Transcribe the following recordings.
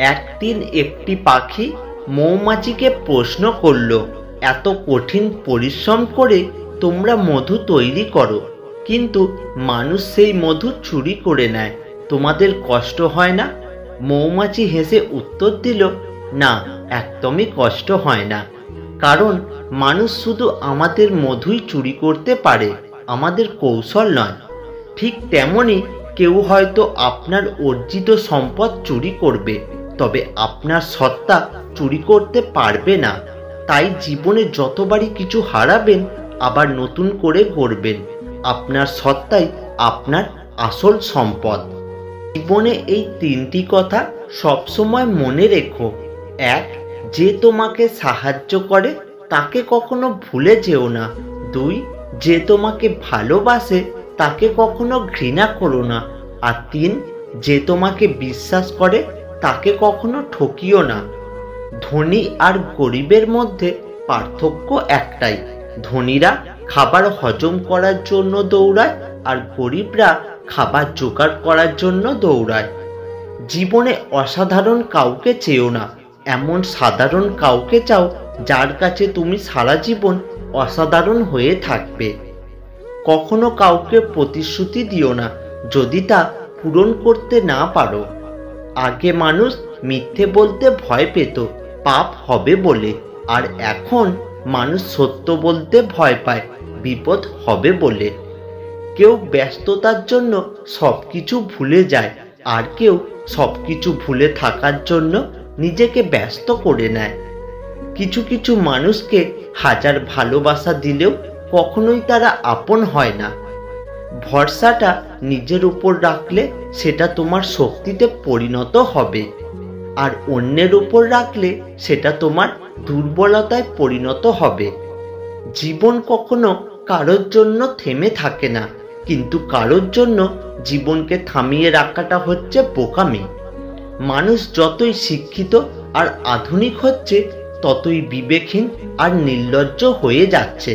একদিন একটি পাখি মৌমাছিকে প্রশ্ন করল, এত কঠিন পরিশ্রম করে তোমরা মধু তৈরি করো, কিন্তু মানুষ সেই মধু চুরি করে নেয়, তোমাদের কষ্ট হয় না? মৌমাছি হেসে উত্তর দিল, না, একদমই কষ্ট হয় না, কারণ মানুষ শুধু আমাদের মধুই চুরি করতে পারে, আমাদের কৌশল নয়। ঠিক তেমনি কেউ হয়তো আপনার অর্জিত সম্পদ চুরি করবে, তবে আপনার সত্তা চুরি করতে পারবে না। তাই জীবনে যতবারই কিছু হারাবেন, আবার নতুন করে গড়বেন। আপনার সত্তাই আপনার আসল সম্পদ। জীবনে এই তিনটি কথা সবসময় মনে রেখো। 1. যে তোমাকে সাহায্য করে তাকে কখনো ভুলে যেও না। 2. যে তোমাকে ভালোবাসে তাকে কখনো ঘৃণা করো না। আর 3. যে তোমাকে বিশ্বাস করে তাকে কখনো ঠকিও না। ধনী আর গরিবের মধ্যে পার্থক্য একটাই, ধনীরা খাবার হজম করার জন্য দৌড়ায়, আর গরিবরা খাবার জোগাড় করার জন্য দৌড়ায়। জীবনে অসাধারণ কাউকে চেও না, এমন সাধারণ কাউকে চাও যার কাছে তুমি সারা জীবন অসাধারণ হয়ে থাকবে। কখনো কাউকে প্রতিশ্রুতি দিও না যদি তা পূরণ করতে না পারো। আগে মানুষ মিথ্যে বলতে ভয় পেত পাপ হবে বলে, আর এখন মানুষ সত্য বলতে ভয় পায় বিপদ হবে বলে। কেউ ব্যস্ততার জন্য সবকিছু ভুলে যায়, আর কেউ সবকিছু ভুলে থাকার জন্য নিজেকে ব্যস্ত করে নেয়। কিছু কিছু মানুষকে হাজার ভালোবাসা দিলেও কখনোই তারা আপন হয় না। ভরসাটা নিজের উপর রাখলে সেটা তোমার শক্তিতে পরিণত হবে, আর অন্যের উপর রাখলে সেটা তোমার দুর্বলতায় পরিণত হবে। জীবন কখনো কারোর জন্য থেমে থাকে না, কিন্তু কারোর জন্য জীবনকে থামিয়ে রাখাটা হচ্ছে বোকামি। মানুষ যতই শিক্ষিত আর আধুনিক হচ্ছে, ততই বিবেকহীন আর নির্লজ্জ হয়ে যাচ্ছে।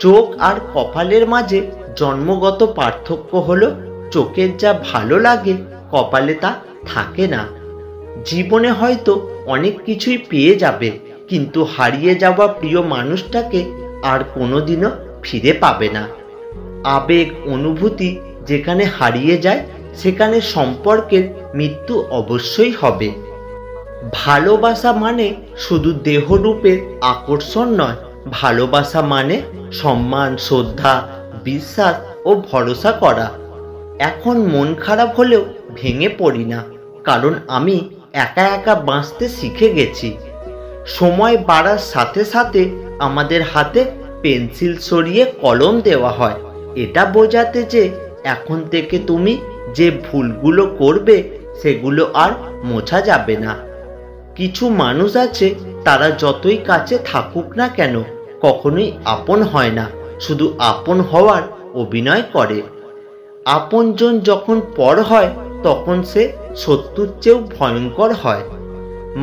চোখ আর কপালের মাঝে জন্মগত পার্থক্য হলো, চোখের যা ভালো লাগে কপালে তা থাকে না। জীবনে হয়তো অনেক কিছুই পেয়ে যাবে, কিন্তু হারিয়ে যাওয়া প্রিয় মানুষটাকে আর কোনোদিনও ফিরে পাবে না। আবেগ অনুভূতি যেখানে হারিয়ে যায়, সেখানে সম্পর্কের মৃত্যু অবশ্যই হবে। ভালোবাসা মানে শুধু দেহরূপের আকর্ষণ নয়, ভালোবাসা মানে সম্মান, শ্রদ্ধা, বিশ্বাস ও ভরসা করা। এখন মন খারাপ হলেও ভেঙে পড়ি না, কারণ আমি একা একা বাঁচতে শিখে গেছি। সময় বাড়ার সাথে সাথে আমাদের হাতে পেন্সিল সরিয়ে কলম দেওয়া হয়, এটা বোঝাতে যে এখন থেকে তুমি যে ভুলগুলো করবে সেগুলো আর মোছা যাবে না। কিছু মানুষ আছে, তারা যতই কাছে থাকুক না কেন কখনোই আপন হয় না, শুধু আপন হওয়ার অভিনয় করে। আপনজন যখন পর হয় তখন সে শত্রুর চেয়েও ভয়ঙ্কর হয়।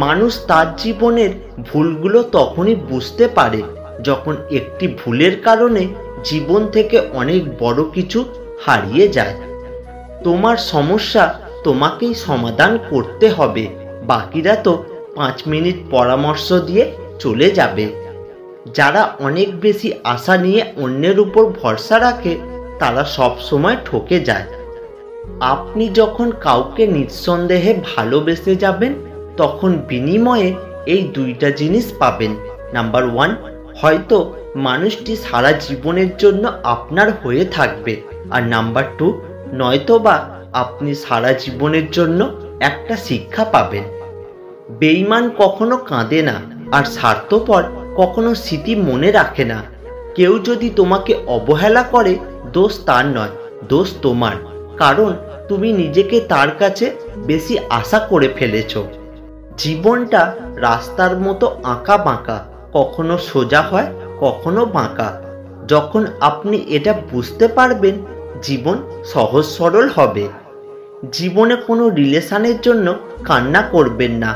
মানুষ তার জীবনের ভুলগুলো তখনই বুঝতে পারে যখন একটি ভুলের কারণে জীবন থেকে অনেক বড় কিছু হারিয়ে যায়। তোমার সমস্যা তোমাকেই সমাধান করতে হবে, বাকিরা তো 5 মিনিট পরামর্শ দিয়ে চলে যাবে। যারা অনেক বেশি আশা নিয়ে অন্যের উপর ভরসা রাখে, তারা সব সময় ঠকে যায়। আপনি যখন কাউকে নিঃসন্দেহে ভালোবেসে যাবেন, তখন বিনিময়ে এই দুইটা জিনিস পাবেন। নাম্বার 1, হয়তো মানুষটি সারা জীবনের জন্য আপনার হয়ে থাকবে, আর নাম্বার 2, নয়তোবা আপনি সারা জীবনের জন্য একটা শিক্ষা পাবেন। বেঈমান কখনো কাঁদে না, আর স্বার্থপর কখনো স্মৃতি মনে রাখে না। কেউ যদি তোমাকে অবহেলা করে, দোষ তার নয়, দোষ তোমার, কারণ তুমি নিজেকে তার কাছে বেশি আশা করে ফেলেছ। জীবনটা রাস্তার মতো আঁকা বাঁকা, কখনো সোজা হয় কখনো বাঁকা। যখন আপনি এটা বুঝতে পারবেন, জীবন সহজ সরল হবে। জীবনে কোনো রিলেশনের জন্য কান্না করবেন না,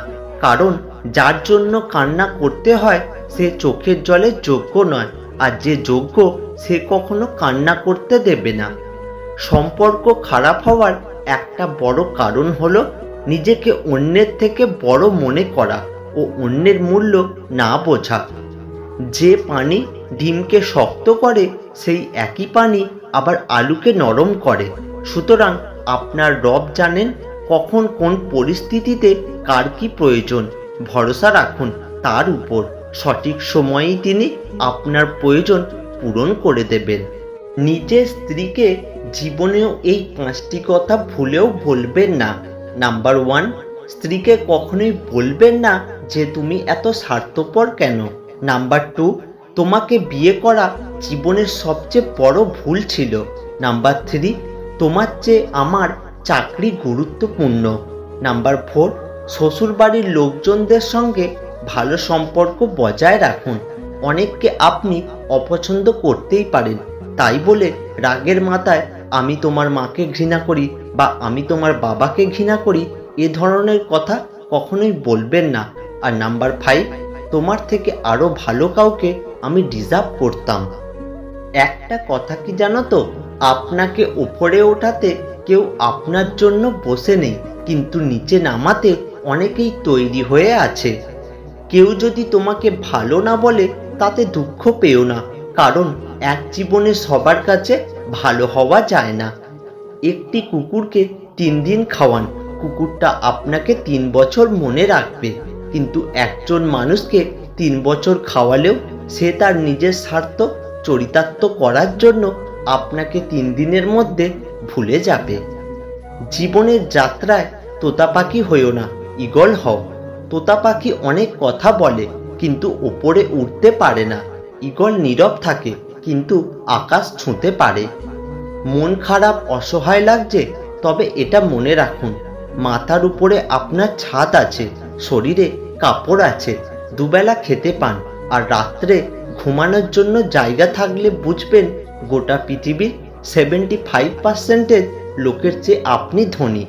কারণ যার জন্য কান্না করতে হয় সে চোখের জলের যোগ্য নয়, আর যে যোগ্য সে কখনো কান্না করতে দেবে না। সম্পর্ক খারাপ হওয়ার একটা বড় কারণ হলো নিজেকে অন্যের থেকে বড় মনে করা ও অন্যের মূল্য না বোঝা। যে পানি ডিমকে শক্ত করে সেই একই পানি আবার আলুকে নরম করে। সুতরাং আপনার রব জানেন কখন কোন পরিস্থিতিতে কার কি প্রয়োজন। ভরসা রাখুন তার উপর, সঠিক সময়েই তিনি আপনার প্রয়োজন পূরণ করে দেবেন। নিজের স্ত্রীকে জীবনেও এই 5টি কথা ভুলেও বলবেন না। নাম্বার 1, স্ত্রীকে কখনোই বলবেন না যে তুমি এত স্বার্থপর কেন। নাম্বার 2, তোমাকে বিয়ে করা জীবনের সবচেয়ে বড় ভুল ছিল। নাম্বার 3, তোমার চেয়ে আমার চাকরি গুরুত্বপূর্ণ। নাম্বার 4, শ্বশুরবাড়ির লোকজনদের সঙ্গে ভালো সম্পর্ক বজায় রাখুন। অনেককে আপনি অপছন্দ করতেই পারেন, তাই বলে রাগের মাথায় আমি তোমার মাকে ঘৃণা করি বা আমি তোমার বাবাকে ঘৃণা করি এ ধরনের কথা কখনোই বলবেন না। আর নাম্বার 5, তোমার থেকে আরও ভালো কাউকে আমি ডিজার্ভ করতাম। একটা কথা কি জানো তো, আপনাকে উপরে ওঠাতে কেউ আপনার জন্য বসে নেই, কিন্তু নিচে নামাতে অনেকেই তৈরি হয়ে আছে। কেউ যদি তোমাকে ভালো না বলে তাতে দুঃখ পেও না, কারণ এক জীবনে সবার কাছে ভালো হওয়া যায় না। একটি কুকুরকে 3 দিন খাওয়ান, কুকুরটা আপনাকে 3 বছর মনে রাখবে। কিন্তু একজন মানুষকে 3 বছর খাওয়ালেও সে তার নিজের স্বার্থ চরিতার্থ করার জন্য আপনাকে 3 দিনের মধ্যে ভুলে যাবে। জীবনের যাত্রায় তোতা পাখি হইও না, ঈগল হও। তোতা পাখি অনেক কথা বলে কিন্তু উপরে উঠতে পারে না। ঈগল নীরব থাকে কিন্তু আকাশ ছুঁতে পারে। মন খারাপ, অসহায় লাগছে, তবে এটা মনে রাখুন, মাথার উপরে আপনার ছাদ আছে, শরীরে কাপড় আছে, দুবেলা খেতে পান, আর রাত্রে ঘুমানোর জন্য জায়গা থাকলে বুঝবেন গোটা পৃথিবীর 75% লোকের চেয়ে আপনি ধনী।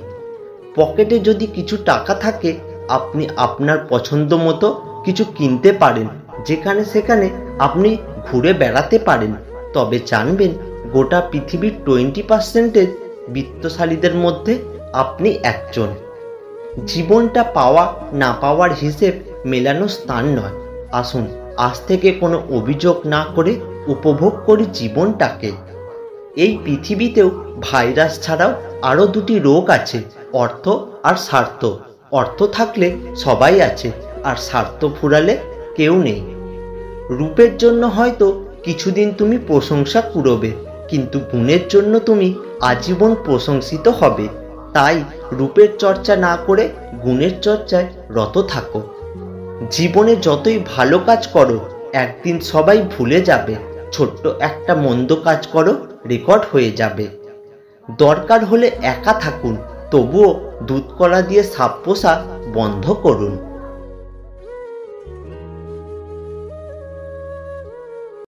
পকেটে যদি কিছু টাকা থাকে আপনি আপনার পছন্দ মতো কিছু কিনতে পারেন, যেখানে সেখানে আপনি ঘুরে বেড়াতে পারেন। তবে জানবেন গোটা পৃথিবীর 20% বিত্তশালীদের মধ্যে আপনি একজন। জীবনটা পাওয়া না পাওয়ার হিসেব মেলানো স্থান নয়। আসুন আজ থেকে কোনো অভিযোগ না করে উপভোগ করি জীবনটাকে। এই পৃথিবীতেও ভাইরাস ছাড়াও আরও 2টি রোগ আছে, অর্থ আর স্বার্থ। অর্থ থাকলে সবাই আছে, আর স্বার্থ ফুরালে কেউ নেই। রূপের জন্য হয়তো কিছুদিন তুমি প্রশংসা কুড়োবে, কিন্তু গুণের জন্য তুমি আজীবন প্রশংসিত হবে। তাই রূপের চর্চা না করে গুণের চর্চায় রত থাকো। জীবনে যতই ভালো কাজ করো একদিন সবাই ভুলে যাবে। ছোট্ট একটা মন্দ কাজ করো, রেকর্ড হয়ে যাবে। দরকার হলে একা থাকুন, তবুও দুধ কলা দিয়ে সাপ পোষা বন্ধ করুন।